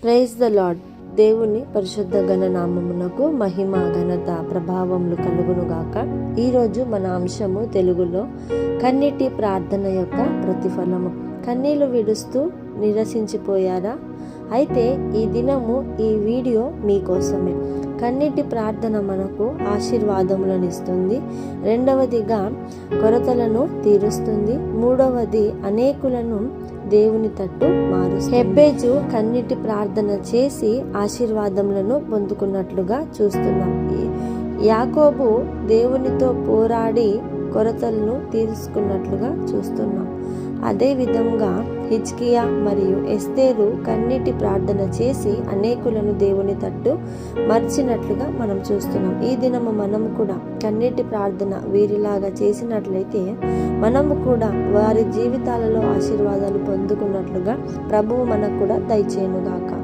Praise the lord. దేవుని పరిశుద్ధ ఘన నామమునకు మహిమ, ఘనత, ప్రభావములు కలుగునుగాక. ఈరోజు మన అంశము తెలుగులో కన్నీటి ప్రార్థన యొక్క ప్రతిఫలము. కన్నీళ్లు విడుస్తూ నిరసించిపోయారా? అయితే ఈ దినము ఈ వీడియో మీకోసమే. కన్నీటి ప్రార్థన మనకు ఆశీర్వాదములను ఇస్తుంది. రెండవదిగా కొరతలను తీరుస్తుంది. మూడవది అనేకులను దేవుని తట్టు మారుస్తుంది. హెబ్బేజు కన్నీటి ప్రార్థన చేసి ఆశీర్వాదములను పొందుకున్నట్లుగా చూస్తున్నాం. యాకోబు దేవునితో పోరాడి కొరతలను తీర్చుకున్నట్లుగా చూస్తున్నాం. అదే విధంగా హిజ్కియా మరియు ఎస్తేరు కన్నీటి ప్రార్థన చేసి అనేకులను దేవుని తట్టు మర్చినట్లుగా మనం చూస్తున్నాం. ఈ దినము మనము కూడా కన్నీటి ప్రార్థన వీరిలాగా చేసినట్లయితే మనము కూడా వారి జీవితాలలో ఆశీర్వాదాలు పొందుకున్నట్లుగా ప్రభువు మనకు కూడా దయచేయునుగాక.